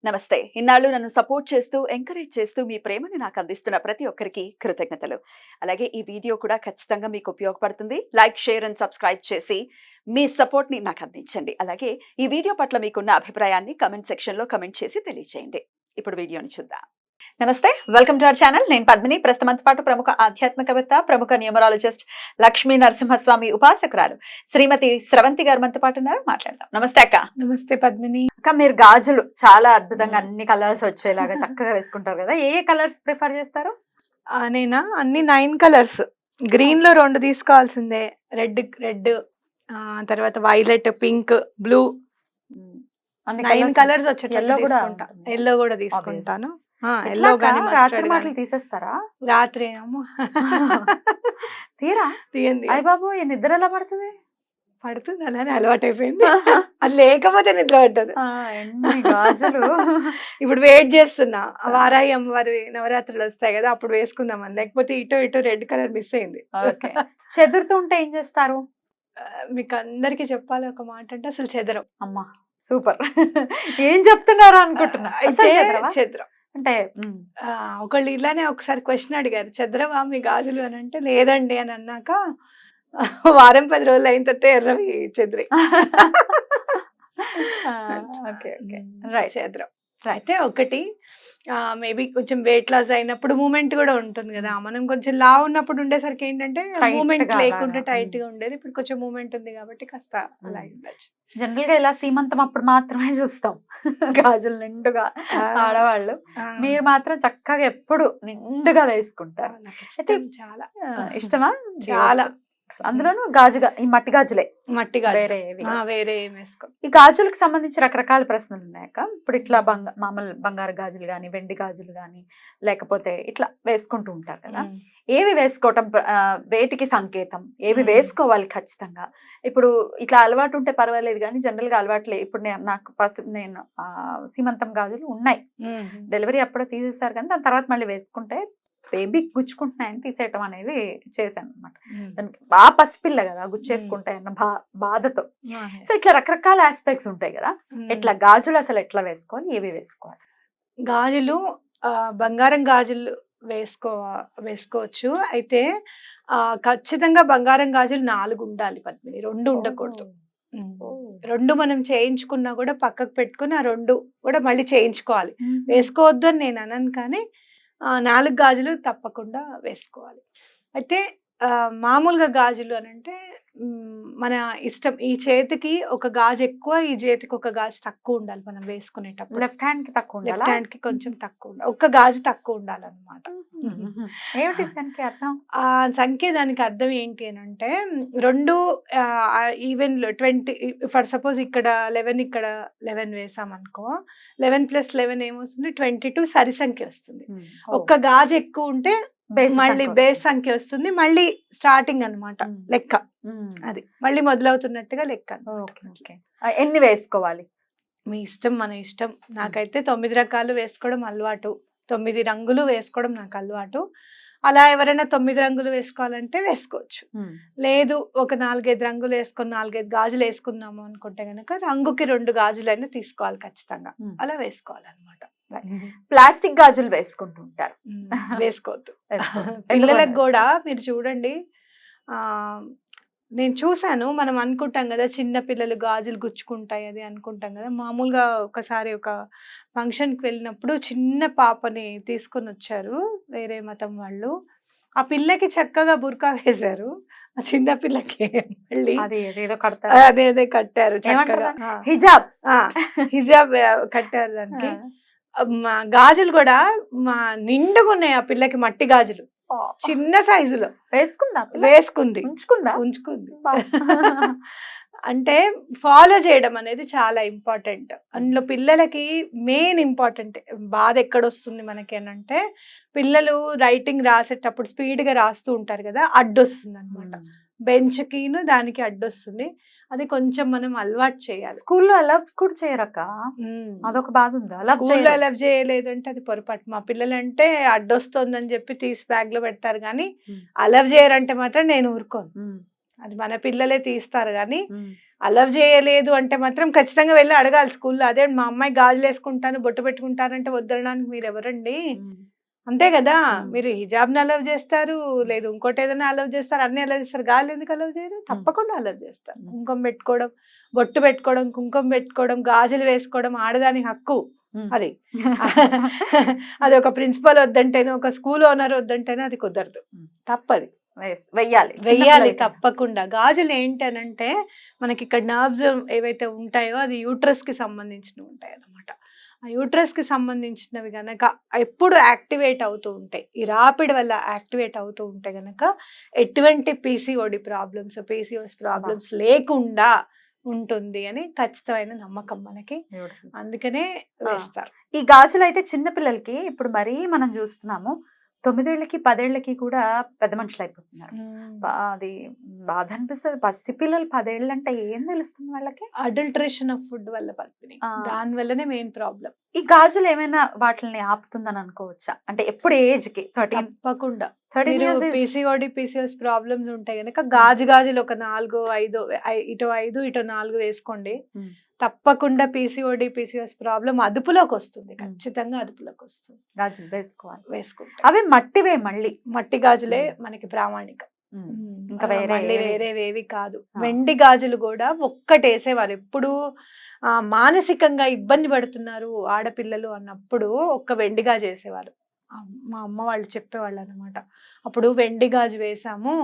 నమస్తే. ఇన్నాళ్ళు నన్ను సపోర్ట్ చేస్తూ, ఎంకరేజ్ చేస్తూ మీ ప్రేమని నాకు అందిస్తున్న ప్రతి ఒక్కరికి కృతజ్ఞతలు. అలాగే ఈ వీడియో కూడా ఖచ్చితంగా మీకు ఉపయోగపడుతుంది. లైక్, షేర్ అండ్ సబ్స్క్రైబ్ చేసి మీ సపోర్ట్‌ని నాకు అందించండి. అలాగే ఈ వీడియో పట్ల మీకున్న అభిప్రాయాన్ని కామెంట్ సెక్షన్‌లో కామెంట్ చేసి తెలియజేయండి. ఇప్పుడు వీడియోని చూద్దాం. నమస్తే, వెల్కమ్ టు అవర్ ఛానల్. నేను పద్మిని. ప్రస్తుతంతో పాటు ప్రముఖ ఆధ్యాత్మికవేత్త, ప్రముఖ న్యూమరాలజిస్ట్, లక్ష్మీ నరసింహస్వామి ఉపాసకురాలు శ్రీమతి స్రవంతి గారు మనతో పాటు ఉన్నారు. మాట్లాడదాం. నమస్తే అక్క. నమస్తే పద్మిని. అక్క, మీరు గాజులు చాలా అద్భుతంగా అన్ని కలర్స్ వచ్చేలాగా చక్కగా వేసుకుంటారు కదా, ఏ కలర్స్ ప్రిఫర్ చేస్తారు? నేనా అన్ని 9 కలర్స్. గ్రీన్ లో 2 తీసుకోవాల్సిందే. రెడ్ తర్వాత వైలెట్, పింక్, బ్లూ, 9 కలర్స్ వచ్చేటట్టు తీసుకుంటా. ఎల్లో కూడా తీసుకుంటాను. ఎల్లో గానీ రాత్రి మాటలు తీసేస్తారా? రాత్రి ఏమో తీరా తీయండి. అయ్య బాబు, ఈ నిద్ర ఎలా పడుతుంది? పడుతుంది, అలానే అలవాటు అయిపోయింది. అది లేకపోతే నిద్ర పట్టదు. గాజులు ఇప్పుడు వెయిట్ చేస్తున్నా, వారాయి అమ్మవారి నవరాత్రులు వస్తాయి కదా, అప్పుడు వేసుకుందామని. లేకపోతే ఇటు రెడ్ కలర్ మిస్ అయింది. చెదురుతూ ఉంటే ఏం చేస్తారు? మీకు అందరికి చెప్పాలి ఒక మాట అంటే, అసలు చెదరం. అమ్మా సూపర్. ఏం చెప్తున్నారు అనుకుంటున్నా. చెదరం అంటే ఒకళ్ళు ఇలానే ఒకసారి క్వశ్చన్ అడిగారు, చెదరవా మీ గాజులు అని అంటే, లేదండి అని అన్నాక వారం 10 రోజులు అయిన తర్వాత ఎర్రవి చెదిరి. చెదరం అయితే ఒకటి మేబీ కొంచెం వెయిట్ లాస్ అయినప్పుడు మూమెంట్ కూడా ఉంటుంది కదా. మనం కొంచెం లావు ఉన్నప్పుడు ఉండేసరికి ఏంటంటే మూమెంట్ లేకుండా టైట్ గా ఉండేది. ఇప్పుడు కొంచెం మూమెంట్ ఉంది కాబట్టి కాస్త అలా ఉండొచ్చు. జనరల్ గా ఇలా సీమంతం అప్పుడు మాత్రమే చూస్తాం గాజులు నిండుగా ఆడవాళ్ళు. మీరు మాత్రం చక్కగా ఎప్పుడు నిండుగా వేసుకుంటారు. చాలా ఇష్టమా? చాలా. అందులోనూ గాజుగా ఈ మట్టి గాజులే, మట్టి గాజు వేరే వేసుకో. ఈ గాజులకు సంబంధించి రకరకాల ప్రశ్నలు ఉన్నాయక. ఇప్పుడు ఇట్లా మామూలు బంగారు గాజులు గాని, వెండి గాజులు గాని, లేకపోతే ఇట్లా వేసుకుంటూ ఉంటారు కదా. ఏవి వేసుకోవటం వేటికి సంకేతం, ఏవి వేసుకోవాలి ఖచ్చితంగా? ఇప్పుడు ఇట్లా అలవాటు ఉంటే పర్వాలేదు కానీ జనరల్ గా అలవాట్లే. ఇప్పుడు నేను సీమంతం గాజులు ఉన్నాయి, డెలివరీ అప్పుడే తీసేసారు కానీ దాని తర్వాత మళ్ళీ వేసుకుంటే బేబీ గుచ్చుకుంటున్నాయని తీసేయటం అనేది చేశాను అనమాట. దానికి బాగా పసిపిల్ల కదా, గుచ్చేసుకుంటాయన్న బాధతో. సో ఇట్లా రకరకాల ఆస్పెక్ట్స్ ఉంటాయి కదా. ఇట్లా గాజులు అసలు ఎట్లా వేసుకోవాలి, ఏవి వేసుకోవాలి? గాజులు బంగారం గాజులు వేసుకోవచ్చు. అయితే ఖచ్చితంగా బంగారం గాజులు 4 ఉండాలి పద్మిని, 2 ఉండకూడదు. 2 మనం చేయించుకున్నా కూడా పక్కకు పెట్టుకుని ఆ 2 కూడా మళ్ళీ చేయించుకోవాలి. వేసుకోవద్దు అని నేను అనను, కానీ 4 గాజులు తప్పకుండా వేసుకోవాలి. అయితే మామూలుగా గాజులు అని అంటే మన ఇష్టం. ఈ చేతికి ఒక గాజు ఎక్కువ, ఈ చేతికి ఒక గాజు తక్కువ ఉండాలి మనం వేసుకునేటప్పుడు. లెఫ్ట్ హ్యాండ్ కి తక్కువ ఉండాలి, లెఫ్ట్ హ్యాండ్ కి కొంచెం తక్కువ ఉండాలి, ఒక్క గాజు తక్కువ ఉండాలన్నమాట. ఏమిటి దానికి అర్థం? సంఖ్య దానికి అర్థం ఏంటి అని అంటే, 2 ఈవెన్ 20 ఫర్ సపోజ్ ఇక్కడ 11 ఇక్కడ 11 వేసాం అనుకో, 11+11 ఏమవుతుంది? 22 సరి సంఖ్య వస్తుంది. ఒక్క గాజు ఎక్కువ ఉంటే మళ్ళీ బేస్ సంఖ్య వస్తుంది, మళ్ళీ స్టార్టింగ్ అన్నమాట లెక్క. అది మళ్ళీ మొదలవుతున్నట్టుగా లెక్క. ఎన్ని వేసుకోవాలి? మీ ఇష్టం, మన ఇష్టం. నాకైతే 9 రకాలు వేసుకోవడం అలవాటు, 9 రంగులు వేసుకోవడం నాకు అలవాటు. అలా ఎవరైనా 9 రంగులు వేసుకోవాలంటే వేసుకోవచ్చు. లేదు ఒక 4-5 రంగులు వేసుకొని 4-5 గాజులు వేసుకుందాము అనుకుంటే గనక రంగుకి 2 గాజులైనా తీసుకోవాలి ఖచ్చితంగా. అలా వేసుకోవాలన్నమాట. ప్లాస్టిక్ గాజులు వేసుకుంటూ ఉంటారు, వేసుకోవద్దు. పిల్లలకు కూడా మీరు చూడండి, నేను చూసాను. మనం అనుకుంటాం కదా చిన్న పిల్లలు గాజులు గుచ్చుకుంటాయి అది అనుకుంటాం కదా. మామూలుగా ఒకసారి ఒక ఫంక్షన్కి వెళ్ళినప్పుడు చిన్న పాపని తీసుకొని వచ్చారు వేరే మతం వాళ్ళు. ఆ పిల్లకి చక్కగా బుర్కా వేశారు, ఆ చిన్న పిల్లకి మళ్ళీ అదే కట్టారు చక్కగా. హిజాబ్ కట్టారు దానికి. గాజులు కూడా నిండుగా ఉన్నాయి ఆ పిల్లకి, మట్టి గాజులు చిన్న సైజులో వేసుకుంది, ఉంచుకుంది. అంటే ఫాలో చేయడం అనేది చాలా ఇంపార్టెంట్. అందులో పిల్లలకి మెయిన్ ఇంపార్టెంట్ బాధ ఎక్కడొస్తుంది మనకి అని అంటే, పిల్లలు రైటింగ్ రాసేటప్పుడు స్పీడ్ గా రాస్తూ ఉంటారు కదా, అడ్డొస్తుంది అనమాట. బెంచ్ కిను దానికి అడ్డొస్తుంది. అది కొంచెం మనం అలవాటు చేయాలి. స్కూల్లో అలవ్ కూడా చేయరక్క, అదొక బాధ ఉంది. స్కూల్లో అలవ్ చేయలేదు అంటే అది పొరపాటు. మా పిల్లలంటే అడ్డొస్తుందని చెప్పి తీసి బ్యాగ్ లో పెడతారు, కానీ అలవ్ చేయరంటే మాత్రం నేను ఊరుకోను. అది మన పిల్లలే తీస్తారు కానీ అలవ్ చేయలేదు అంటే మాత్రం ఖచ్చితంగా వెళ్ళి అడగాలి స్కూల్లో. అదే మా అమ్మాయి గాజులు వేసుకుంటాను, బొట్టు పెట్టుకుంటానంటే వద్దనడానికి మీరు ఎవరండి? అంతే కదా! మీరు హిజాబ్‌ని అలవ్ చేస్తారు, లేదు ఇంకోటి ఏదైనా అలవ్ చేస్తారు, అన్ని అలవ్ చేస్తారు. గాజులు ఎందుకు అలవ్ చేయరు? తప్పకుండా అలవ్ చేస్తారు. కుంకుమ పెట్టుకోవడం, బొట్టు పెట్టుకోవడం, కుంకుమ పెట్టుకోవడం, గాజులు వేసుకోవడం ఆడదాని హక్కు అది. అది ఒక ప్రిన్సిపల్ వద్దంటేనో, ఒక స్కూల్ ఓనర్ వద్దంటేనో అది కుదరదు. తప్పది. వెయ్యాలి వెయ్యాలి తప్పకుండా. గాజులు ఏంటనంటే మనకి ఇక్కడ నర్వ్స్ ఏవైతే ఉంటాయో అది యూట్రస్ కి సంబంధించినవి ఉంటాయి అన్నమాట. ఆ యూట్రస్ కి సంబంధించినవి గనక ఎప్పుడు యాక్టివేట్ అవుతూ ఉంటాయి, ఈ రాపిడ్ వల్ల యాక్టివేట్ అవుతూ ఉంటే గనక ఎటువంటి పీసీఓడి ప్రాబ్లమ్స్, పీసీఓఎస్ ప్రాబ్లమ్స్ లేకుండా ఉంటుంది అని ఖచ్చితమైన నమ్మకం మనకి. అందుకనే వేస్తారు. ఈ గాజులు అయితే చిన్న పిల్లలకి ఇప్పుడు మరీ మనం చూస్తున్నాము 9 ఏళ్ళకి 10 ఏళ్ళకి కూడా పెద్ద మనుషులు అయిపోతున్నారు. అది బాధ అనిపిస్తుంది. పసిపిల్లలు 10 ఏళ్ళు అంటే ఏం తెలుస్తుంది వాళ్ళకి? అడల్టరేషన్ ఆఫ్ ఫుడ్ వల్ల పద్మిని, దాని వల్లనే మెయిన్ ప్రాబ్లం. ఈ గాజులు ఏమైనా వాటిని ఆపుతుందని అనుకోవచ్చా? అంటే ఎప్పుడు ఏజ్ కి? 13 తప్పకుండా. 13 years పీసీఓడి పీసీఓఎస్ ప్రాబ్లమ్స్ ఉంటాయి కనుక గాజులు ఒక 4 5 ఇటు 5 ఇటు 4 వేసుకోండి. తప్పకుండా పీసీఓడి పీసీఓఎస్ ప్రాబ్లం అదుపులోకి వస్తుంది. ఖచ్చితంగా అదుపులోకి వస్తుంది. గాజులు వేసుకుంటాం. అవి అవి మట్టివే, మళ్ళీ మట్టి గాజులే మనకి ప్రామాణికం. ఇంకా వేరేవేవి కాదు. వెండి గాజులు కూడా ఒక్కటేసేవారు. ఎప్పుడు మానసికంగా ఇబ్బంది పడుతున్నారు ఆడపిల్లలు అన్నప్పుడు ఒక్క వెండి గాజు వేసేవారు. మా అమ్మ వాళ్ళు చెప్పేవాళ్ళు అనమాట. అప్పుడు వెండి గాజు వేసాము,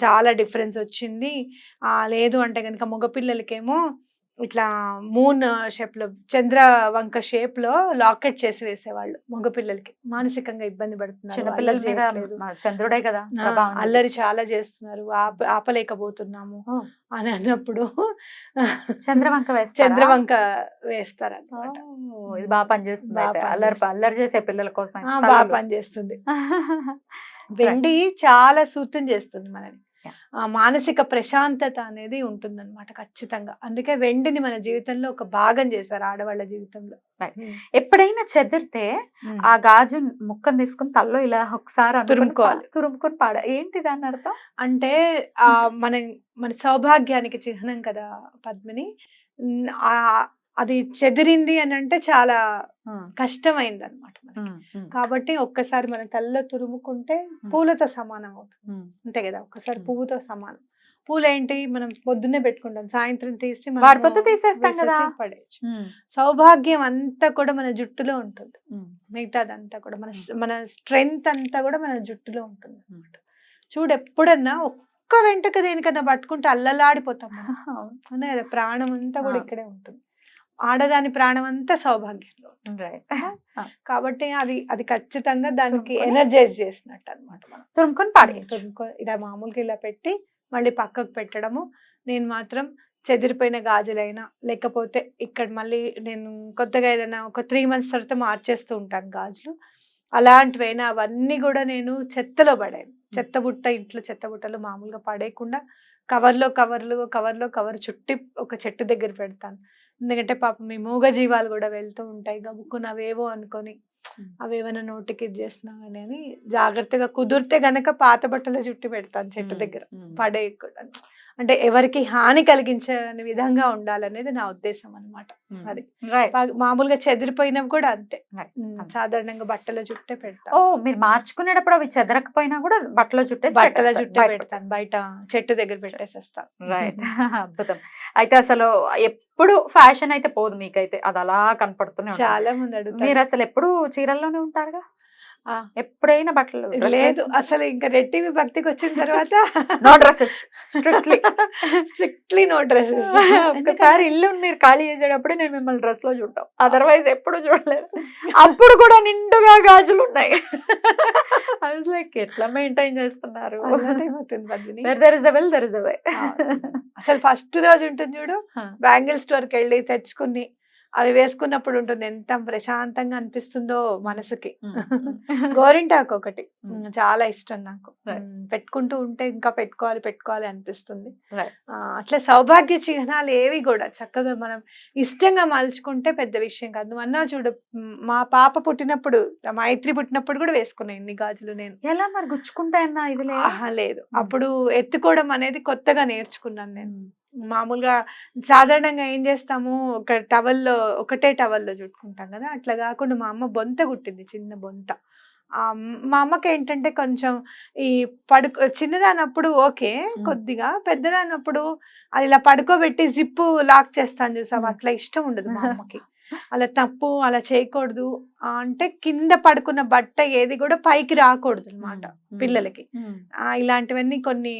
చాలా డిఫరెన్స్ వచ్చింది. లేదు అంటే కనుక మగపిల్లలకేమో ఇట్లా మూన్ షేప్ లో, చంద్రవంక షేప్ లో లాకెట్ చేసి వేసేవాళ్ళు. మగపిల్లలకి మానసికంగా ఇబ్బంది పడుతున్నారు, చంద్రుడే కదా, అల్లరి చాలా చేస్తున్నారు, ఆపలేకపోతున్నాము అని అన్నప్పుడు చంద్రవంక వేస్తారన్నమాట. ఇది బాగా పనిచేస్తుంది. అల్లరి చేసే పిల్లల కోసం బాగా పనిచేస్తుంది. వెండి చాలా సూత్రం చేస్తుంది మనని. మానసిక ప్రశాంతత అనేది ఉంటుందన్నమాట ఖచ్చితంగా. అందుకే వెండిని మన జీవితంలో ఒక భాగం చేశారు ఆడవాళ్ళ జీవితంలో. ఎప్పుడైనా చెదిరితే ఆ గాజు ముక్కను తీసుకుని తల్లో ఇలా ఒకసారి తురుముకొని పాడ, ఏంటి దాని అర్థం? అంటే మన సౌభాగ్యానికి చిహ్నం కదా పద్మిని. అది చెదిరింది అని అంటే చాలా కష్టమైంది అనమాట మనకి. కాబట్టి ఒక్కసారి మన తలలో తురుముకుంటే పూలతో సమానం అవుతుంది. అంతే కదా, ఒక్కసారి పువ్వుతో సమానం. పూలు ఏంటి, మనం పొద్దున్నే పెట్టుకుంటాం, సాయంత్రం తీసి తీసేస్తాం కదా, పడేయచ్చు. సౌభాగ్యం అంతా కూడా మన జుట్టులో ఉంటుంది. మిగతాదంతా కూడా మన స్ట్రెంగ్త్ అంతా కూడా మన జుట్టులో ఉంటుంది అనమాట. చూడు, ఎప్పుడన్నా ఒక్క వెంటక దేనికన్నా పట్టుకుంటే అల్లలాడిపోతాం. ప్రాణం అంతా కూడా ఇక్కడే ఉంటుంది. ఆడదాని ప్రాణం అంతా సౌభాగ్యంలో ఉంటుంది. కాబట్టి అది ఖచ్చితంగా దానికి ఎనర్జైజ్ చేసినట్టు అనమాట. మనం తురుముకొని ఇలా మామూలుగా ఇలా పెట్టి మళ్ళీ పక్కకు పెట్టడము. నేను మాత్రం చెదిరిపోయిన గాజులైనా, లేకపోతే ఇక్కడ మళ్ళీ నేను కొత్తగా ఏదైనా ఒక 3 months తర్వాత మార్చేస్తూ ఉంటాను గాజులు. అలాంటివైనా అవన్నీ కూడా నేను చెత్తలో పడాను. చెత్తబుట్ట, ఇంట్లో చెత్తబుట్టలు మామూలుగా పడేయకుండా కవర్ చుట్టి ఒక చెట్టు దగ్గర పెడతాను. ఎందుకంటే పాపం మీ మూగ జీవాలు కూడా వెళ్తూ ఉంటాయి, గబుక్కుని అవేవో అనుకొని అవేమైనా నోటికి ఇది చేసినా అని జాగ్రత్తగా, కుదిరితే గనక పాత బట్టలు చుట్టి పెడతాను చెట్టు దగ్గర, పడేయకుండా. అంటే ఎవరికి హాని కలిగించని విధంగా ఉండాలనేది నా ఉద్దేశం అనమాట. అది మామూలుగా చెదిరిపోయినవి కూడా అంతే, సాధారణంగా బట్టల చుట్టే పెడతాను. మీరు మార్చుకునేటప్పుడు అవి చెదరకపోయినా కూడా బట్టల చుట్టే పెడతాను, బయట చెట్టు దగ్గర పెట్టేసేస్తాను. రైట్, అద్భుతం. అయితే అసలు ఎప్పుడు ఫ్యాషన్ అయితే పోదు మీకైతే, అది అలా కనపడుతూనే చాలా మంది అడుగుతారు. మీరు అసలు ఎప్పుడు చీరల్లోనే ఉంటారుగా, ఎప్పుడైనా బట్టలు లేదు? అసలు ఇంకా రెడ్ టీవీ భక్తికి వచ్చిన తర్వాత no dresses, strictly no dresses. ఒకసారి ఇల్లు మీరు ఖాళీ చేసేటప్పుడు నేను మిమ్మల్ని డ్రెస్ లో చూడటం, అదర్వైజ్ ఎప్పుడు చూడలేదు. అప్పుడు కూడా నిండుగా గాజులు ఉన్నాయి. లైక్ ఎట్లా మెయింటైన్ చేస్తున్నారు? అసలు ఫస్ట్ రోజు ఉంటుంది చూడు, బ్యాంగిల్ స్టోర్ కి వెళ్ళి తెచ్చుకుని అవి వేసుకున్నప్పుడు ఉంటుంది ఎంత ప్రశాంతంగా అనిపిస్తుందో మనసుకి. గోరింటాకు ఒకటి చాలా ఇష్టం నాకు, పెట్టుకుంటూ ఉంటే ఇంకా పెట్టుకోవాలి అనిపిస్తుంది. అట్లా సౌభాగ్య చిహ్నాలు ఏవి కూడా చక్కగా మనం ఇష్టంగా మలుచుకుంటే పెద్ద విషయం కాదు. నువ్వు అన్నా చూడు, మా పాప పుట్టినప్పుడు, మైత్రి పుట్టినప్పుడు కూడా వేసుకున్నాను ఇన్ని గాజులు నేను. ఎలా మరి గుచ్చుకుంటాయన్నా? ఇది లేదు, అప్పుడు ఎత్తుకోవడం అనేది కొత్తగా నేర్చుకున్నాను నేను. మామూలుగా సాధారణంగా ఏం చేస్తాము, ఒక టవల్‌లో ఒకటే టవల్‌లో చుట్టుకుంటాం కదా! అట్లా కాకుండా మా అమ్మ బొంత కుట్టింది, చిన్న బొంత. మా అమ్మకేంటంటే కొంచెం ఈ చిన్నదానప్పుడు ఓకే. కొద్దిగా పెద్దదాన్నప్పుడు అది ఇలా పడుకోబెట్టి జిప్పు లాక్ చేస్తాను చూసావా? అట్లా ఇష్టం ఉండదు మా అమ్మకి. అలా తప్పు, అలా చేయకూడదు. అంటే కింద పడుకున్న బట్ట ఏది కూడా పైకి రాకూడదనమాట పిల్లలకి. ఇలాంటివన్నీ కొన్ని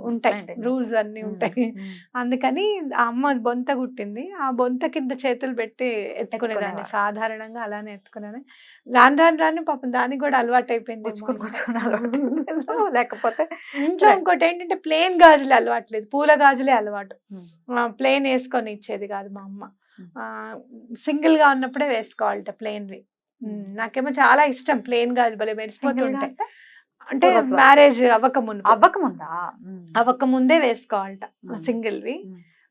ఉంటాయి. రూల్స్ అన్నీ ఉంటాయి. అందుకని ఆ అమ్మ బొంత కుట్టింది. ఆ బొంత కింద చేతులు పెట్టి ఎత్తుకునేదాన్ని. సాధారణంగా అలానే ఎత్తుకునేదాన్ని. రాను పాపం దానికి కూడా అలవాటయిపోయిందేమో ఇంకా. లేకపోతే ఇంట్లో ఇంకోటేంటంటే ప్లెయిన్ గాజులు అలవాట్లేదు. పూల గాజులే అలవాటు. ప్లెయిన్ యేసుకొని ఇచ్చేది కాదు మా అమ్మ. సింగిల్‌గా ఉన్నప్పుడే వేసుకోవాలట ప్లెయిన్‌వి. నాకేమో చాలా ఇష్టం ప్లెయిన్ గాజులు భలే మెరిసిపోతుంటాయి. అంటే మ్యారేజ్ అవ్వకముందా? అవ్వకముందే వేసుకోవాలట సింగిల్‌వి.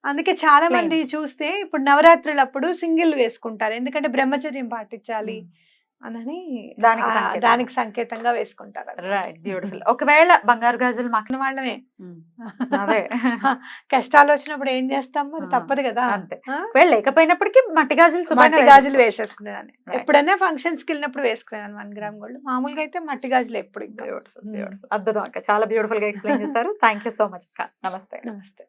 అందుకే చాలా మంది చూస్తే ఇప్పుడు నవరాత్రులప్పుడు సింగిల్ వేసుకుంటారు. ఎందుకంటే బ్రహ్మచర్యం పాటించాలి అనని దానికి సంకేతంగా వేసుకుంటారు. Right, beautiful. ఒకవేళ బంగారు గాజులు మాకు వాళ్ళమే అదే కష్టాలు వచ్చినప్పుడు ఏం చేస్తాం, మరి తప్పదు కదా. అంతే. లేకపోయినప్పటికీ మట్టి గాజులు వేసేసుకునేదాన్ని. ఎప్పుడైనా ఫంక్షన్స్ కి వెళ్ళినప్పుడు వేసుకునేదాన్ని 1 గ్రామ్ గోల్డ్. మామూలుగా అయితే మట్టి గాజులు ఎప్పుడు. అద్భుతం అక్క, చాలా బ్యూటిఫుల్ గా ఎక్స్ప్లెయిన్ చేశారు. థ్యాంక్ యూ సో మచ్ అక్క. నమస్తే. నమస్తే.